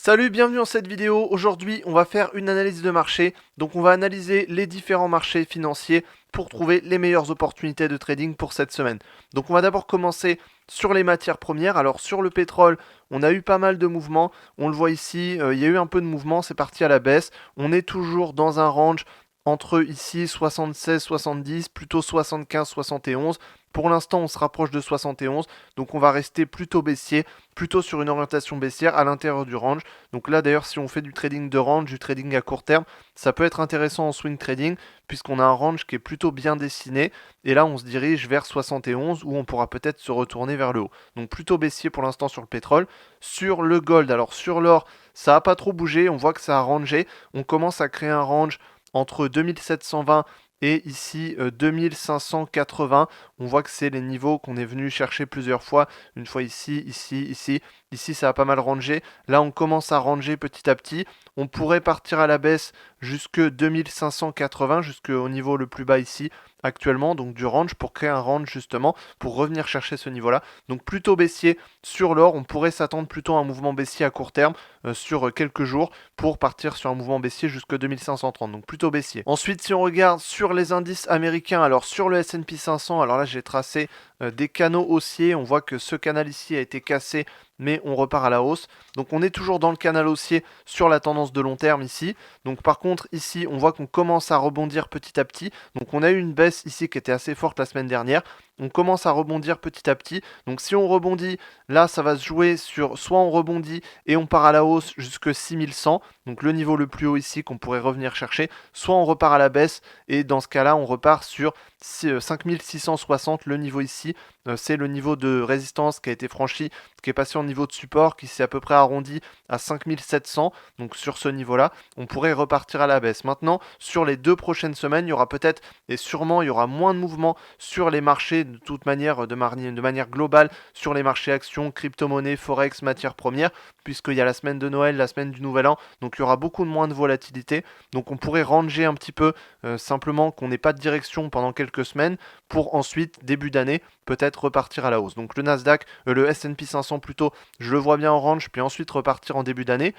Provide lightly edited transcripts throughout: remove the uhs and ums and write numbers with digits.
Salut, bienvenue dans cette vidéo. Aujourd'hui, on va faire une analyse de marché. Donc, on va analyser les différents marchés financiers pour trouver les meilleures opportunités de trading pour cette semaine. Donc, on va d'abord commencer sur les matières premières. Alors, sur le pétrole, on a eu pas mal de mouvements. On le voit ici, il y a eu un peu de mouvement, c'est parti à la baisse. On est toujours dans un range entre ici 76-70, plutôt 75-71. Pour l'instant, on se rapproche de 71, donc on va rester plutôt baissier, plutôt sur une orientation baissière à l'intérieur du range. Donc là, d'ailleurs, si on fait du trading de range, du trading à court terme, ça peut être intéressant en swing trading, puisqu'on a un range qui est plutôt bien dessiné. Et là, on se dirige vers 71, où on pourra peut-être se retourner vers le haut. Donc plutôt baissier pour l'instant sur le pétrole. Sur le gold, alors sur l'or, ça n'a pas trop bougé, on voit que ça a rangé. On commence à créer un range entre 2720 et ici 2580. On voit que c'est les niveaux qu'on est venu chercher plusieurs fois. Une fois ici, ici, ici. Ici, ça a pas mal rangé. Là, on commence à ranger petit à petit. On pourrait partir à la baisse jusque 2580, jusqu'au niveau le plus bas ici actuellement, donc du range, pour créer un range justement, pour revenir chercher ce niveau-là. Donc plutôt baissier sur l'or, on pourrait s'attendre plutôt à un mouvement baissier à court terme sur quelques jours pour partir sur un mouvement baissier jusque 2530, donc plutôt baissier. Ensuite, si on regarde sur les indices américains, alors sur le S&P 500, alors là j'ai tracé des canaux haussiers, on voit que ce canal ici a été cassé, mais on repart à la hausse. Donc on est toujours dans le canal haussier sur la tendance de long terme ici. Donc par contre ici on voit qu'on commence à rebondir petit à petit. Donc on a eu une baisse ici qui était assez forte la semaine dernière. On commence à rebondir petit à petit. Donc si on rebondit, là ça va se jouer sur soit on rebondit et on part à la hausse jusque 6100, donc le niveau le plus haut ici qu'on pourrait revenir chercher, soit on repart à la baisse et dans ce cas-là on repart sur 5660, le niveau ici, c'est le niveau de résistance qui a été franchi, qui est passé en niveau de support, qui s'est à peu près arrondi à 5700, donc sur ce niveau-là, on pourrait repartir à la baisse. Maintenant, sur les 2 prochaines semaines, il y aura peut-être, et sûrement, il y aura moins de mouvements sur les marchés, de toute manière, de manière globale, sur les marchés actions, crypto-monnaies, forex, matières premières, puisqu'il y a la semaine de Noël, la semaine du Nouvel An, donc il y aura beaucoup moins de volatilité, donc on pourrait ranger un petit peu, simplement qu'on n'ait pas de direction pendant quelques semaines, pour ensuite, début d'année, peut-être repartir à la hausse. Donc le Nasdaq, le S&P 500 plutôt, je le vois bien en range, puis ensuite repartir en début d'année.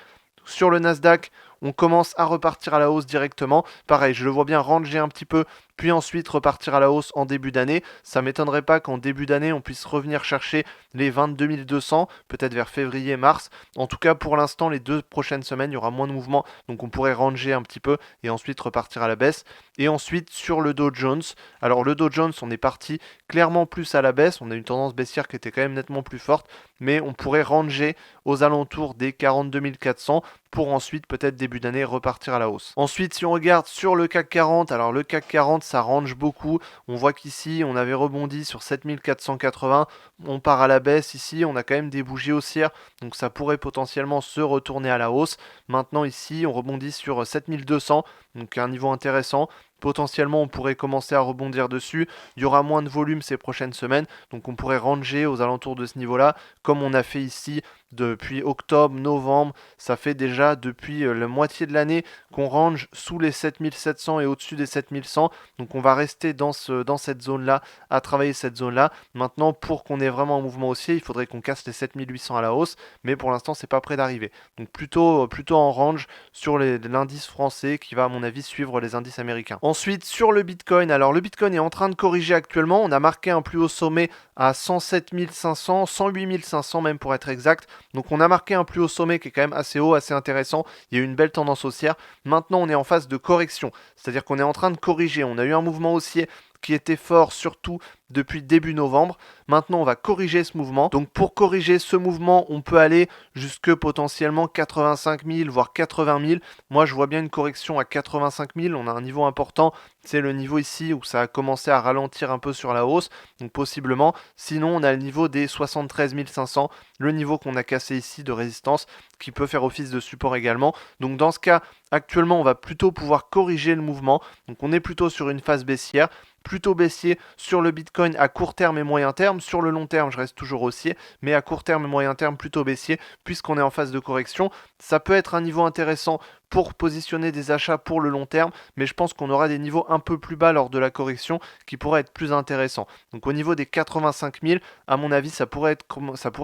Sur le Nasdaq, on commence à repartir à la hausse directement. Pareil, je le vois bien ranger un petit peu, puis ensuite repartir à la hausse en début d'année. Ça m'étonnerait pas qu'en début d'année, on puisse revenir chercher les 22 200, peut-être vers février-mars. En tout cas, pour l'instant, les 2 prochaines semaines, il y aura moins de mouvements, donc on pourrait ranger un petit peu et ensuite repartir à la baisse. Et ensuite, sur le Dow Jones, alors le Dow Jones, on est parti clairement plus à la baisse. On a une tendance baissière qui était quand même nettement plus forte, mais on pourrait ranger aux alentours des 42 400 pour ensuite peut-être début d'année repartir à la hausse. Ensuite, si on regarde sur le CAC 40, alors le CAC 40 ça range beaucoup. On voit qu'ici on avait rebondi sur 7480, on part à la baisse ici, on a quand même des bougies haussières, donc ça pourrait potentiellement se retourner à la hausse. Maintenant ici on rebondit sur 7200, donc un niveau intéressant. Potentiellement, on pourrait commencer à rebondir dessus. Il y aura moins de volume ces prochaines semaines, donc on pourrait ranger aux alentours de ce niveau-là, comme on a fait ici depuis octobre, novembre. Ça fait déjà depuis la moitié de l'année qu'on range sous les 7700 et au-dessus des 7100. Donc on va rester dans cette zone-là, à travailler cette zone-là. Maintenant, pour qu'on ait vraiment un mouvement haussier, il faudrait qu'on casse les 7800 à la hausse, mais pour l'instant, c'est pas près d'arriver. Donc plutôt en range sur l'indice français qui va, à mon avis, suivre les indices américains. Ensuite, sur le Bitcoin, alors le Bitcoin est en train de corriger actuellement. On a marqué un plus haut sommet à 107 500, 108 500 même pour être exact. Donc on a marqué un plus haut sommet qui est quand même assez haut, assez intéressant. Il y a eu une belle tendance haussière. Maintenant, on est en phase de correction. C'est-à-dire qu'on est en train de corriger. On a eu un mouvement haussier qui était fort surtout depuis début novembre. Maintenant, on va corriger ce mouvement. Donc pour corriger ce mouvement, on peut aller jusque potentiellement 85 000, voire 80 000. Moi, je vois bien une correction à 85 000. On a un niveau important. C'est le niveau ici où ça a commencé à ralentir un peu sur la hausse. Donc possiblement. Sinon, on a le niveau des 73 500, le niveau qu'on a cassé ici de résistance, qui peut faire office de support également. Donc dans ce cas, actuellement, on va plutôt pouvoir corriger le mouvement. Donc on est plutôt sur une phase baissière, plutôt baissier sur le Bitcoin à court terme et moyen terme. Sur le long terme, je reste toujours haussier, mais à court terme et moyen terme, plutôt baissier, puisqu'on est en phase de correction. Ça peut être un niveau intéressant pour positionner des achats pour le long terme, mais je pense qu'on aura des niveaux un peu plus bas lors de la correction qui pourraient être plus intéressants. Donc au niveau des 85 000, à mon avis, ça pourrait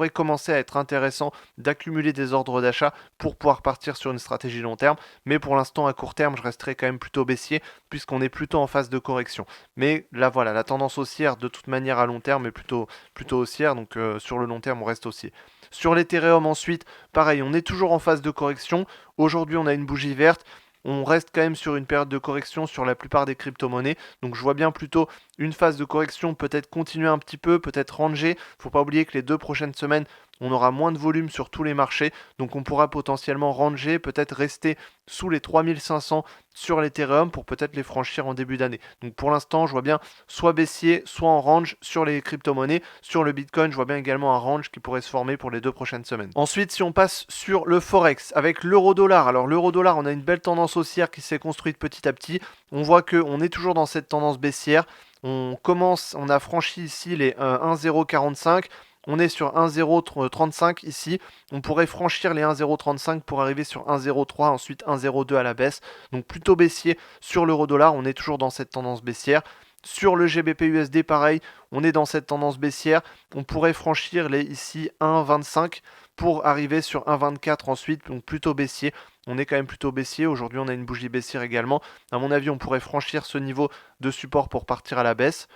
commencer à être intéressant d'accumuler des ordres d'achat pour pouvoir partir sur une stratégie long terme, mais pour l'instant à court terme, je resterai quand même plutôt baissier puisqu'on est plutôt en phase de correction. Mais là voilà, la tendance haussière de toute manière à long terme est plutôt haussière, donc sur le long terme on reste haussier. Sur l'Ethereum ensuite, pareil, on est toujours en phase de correction. Aujourd'hui, on a une bougie verte. On reste quand même sur une période de correction sur la plupart des crypto-monnaies. Donc je vois bien plutôt une phase de correction, peut-être continuer un petit peu, peut-être ranger. Faut pas oublier que les 2 prochaines semaines, on aura moins de volume sur tous les marchés. Donc on pourra potentiellement ranger, peut-être rester sous les 3500 sur l'Ethereum pour peut-être les franchir en début d'année. Donc pour l'instant, je vois bien soit baissier, soit en range sur les crypto-monnaies. Sur le Bitcoin, je vois bien également un range qui pourrait se former pour les 2 prochaines semaines. Ensuite, si on passe sur le Forex avec l'euro-dollar. Alors l'euro-dollar, on a une belle tendance haussière qui s'est construite petit à petit. On voit qu'on est toujours dans cette tendance baissière. On a franchi ici les 1,045. On est sur 1,035 ici. On pourrait franchir les 1,035 pour arriver sur 1,03, ensuite 1,02 à la baisse. Donc plutôt baissier sur l'euro-dollar. On est toujours dans cette tendance baissière. Sur le GBP USD, pareil, on est dans cette tendance baissière. On pourrait franchir les ici 1,25 pour arriver sur 1,24 ensuite, donc plutôt baissier. On est quand même plutôt baissier. Aujourd'hui, on a une bougie baissière également. À mon avis, on pourrait franchir ce niveau de support pour partir à la baisse.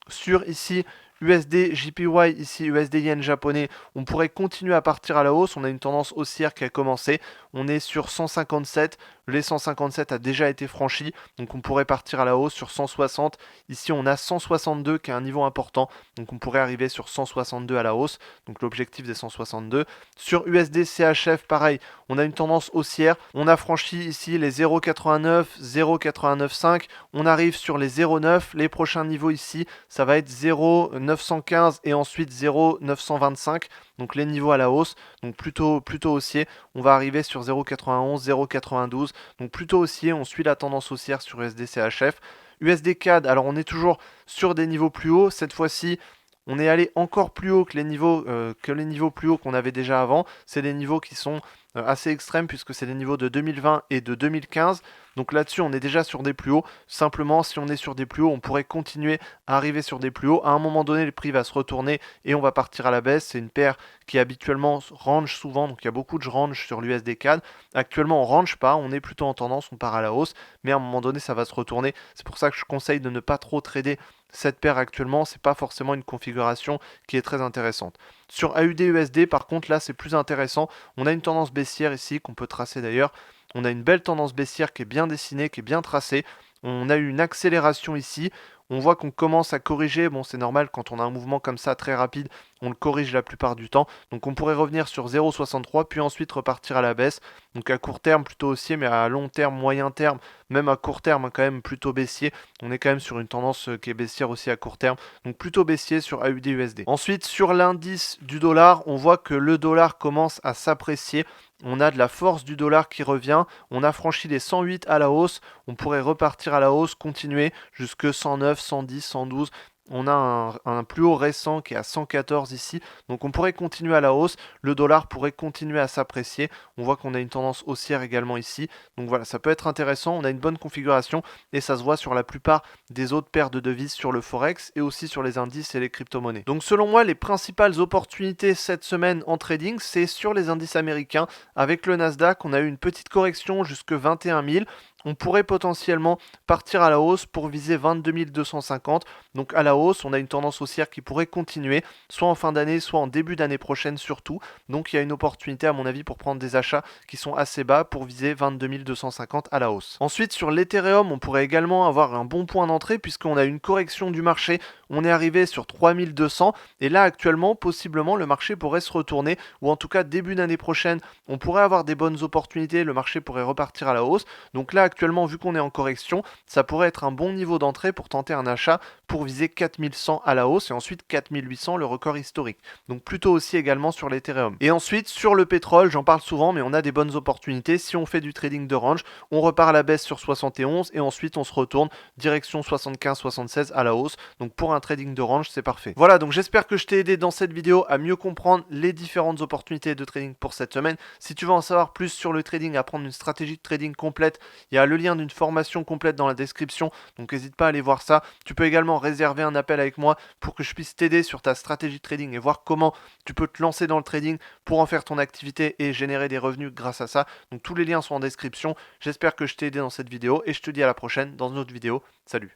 Sur ici USD JPY, ici USD Yen japonais, on pourrait continuer à partir à la hausse. On a une tendance haussière qui a commencé. On est sur 157. Les 157 a déjà été franchi. Donc on pourrait partir à la hausse sur 160. Ici on a 162 qui est un niveau important. Donc on pourrait arriver sur 162 à la hausse. Donc l'objectif des 162. Sur USD CHF, pareil, on a une tendance haussière. On a franchi ici les 0,89, 0,895. On arrive sur les 0,9. Les prochains niveaux ici, ça va être 0,915 et ensuite 0,925. Donc les niveaux à la hausse, donc plutôt haussier. On va arriver sur 0,91, 0,92. Donc plutôt haussier, on suit la tendance haussière sur USD CHF. USD CAD, alors on est toujours sur des niveaux plus hauts. Cette fois-ci, on est allé encore plus haut que les niveaux plus hauts qu'on avait déjà avant. C'est des niveaux qui sont assez extrêmes puisque c'est des niveaux de 2020 et de 2015. Donc là-dessus, on est déjà sur des plus hauts. Simplement, si on est sur des plus hauts, on pourrait continuer à arriver sur des plus hauts. À un moment donné, le prix va se retourner et on va partir à la baisse. C'est une paire qui habituellement range souvent, donc il y a beaucoup de range sur l'USD CAD. Actuellement, on range pas, on est plutôt en tendance, on part à la hausse, mais à un moment donné, ça va se retourner. C'est pour ça que je conseille de ne pas trop trader cette paire actuellement. C'est pas forcément une configuration qui est très intéressante. Sur AUD-USD, par contre, là, c'est plus intéressant. On a une tendance baissière ici qu'on peut tracer d'ailleurs. On a une belle tendance baissière qui est bien dessinée, qui est bien tracée. On a eu une accélération ici. On voit qu'on commence à corriger. Bon, c'est normal quand on a un mouvement comme ça très rapide, on le corrige la plupart du temps. Donc on pourrait revenir sur 0,63 puis ensuite repartir à la baisse. Donc à court terme plutôt haussier, mais à long terme, moyen terme, même à court terme quand même plutôt baissier. On est quand même sur une tendance qui est baissière aussi à court terme. Donc plutôt baissier sur AUD-USD. Ensuite sur l'indice du dollar, on voit que le dollar commence à s'apprécier. On a de la force du dollar qui revient. On a franchi les 108 à la hausse. On pourrait repartir à la hausse, continuer jusque 109, 110, 112. On a un plus haut récent qui est à 114 ici. Donc on pourrait continuer à la hausse. Le dollar pourrait continuer à s'apprécier. On voit qu'on a une tendance haussière également ici. Donc voilà, ça peut être intéressant. On a une bonne configuration et ça se voit sur la plupart des autres paires de devises sur le Forex et aussi sur les indices et les crypto-monnaies. Donc selon moi, les principales opportunités cette semaine en trading, c'est sur les indices américains. Avec le Nasdaq, on a eu une petite correction jusque 21 000. On pourrait potentiellement partir à la hausse pour viser 22 250. Donc à la hausse, on a une tendance haussière qui pourrait continuer, soit en fin d'année, soit en début d'année prochaine surtout. Donc il y a une opportunité à mon avis pour prendre des achats qui sont assez bas pour viser 22 250 à la hausse. Ensuite sur l'Ethereum, on pourrait également avoir un bon point d'entrée puisqu'on a une correction du marché. On est arrivé sur 3200 et là actuellement, possiblement, le marché pourrait se retourner ou en tout cas début d'année prochaine, on pourrait avoir des bonnes opportunités, le marché pourrait repartir à la hausse. Donc là actuellement, vu qu'on est en correction, ça pourrait être un bon niveau d'entrée pour tenter un achat pour viser 4100 à la hausse et ensuite 4800 le record historique. Donc plutôt aussi également sur l'Ethereum. Et ensuite sur le pétrole, j'en parle souvent mais on a des bonnes opportunités. Si on fait du trading de range, on repart à la baisse sur 71 et ensuite on se retourne direction 75-76 à la hausse. Donc pour un trading de range, c'est parfait. Voilà, donc j'espère que je t'ai aidé dans cette vidéo à mieux comprendre les différentes opportunités de trading pour cette semaine. Si tu veux en savoir plus sur le trading, apprendre une stratégie de trading complète, il y a le lien d'une formation complète dans la description. Donc n'hésite pas à aller voir ça. Tu peux également réserver un appel avec moi pour que je puisse t'aider sur ta stratégie de trading et voir comment tu peux te lancer dans le trading pour en faire ton activité et générer des revenus grâce à ça. Donc tous les liens sont en description. J'espère que je t'ai aidé dans cette vidéo et je te dis à la prochaine dans une autre vidéo. Salut!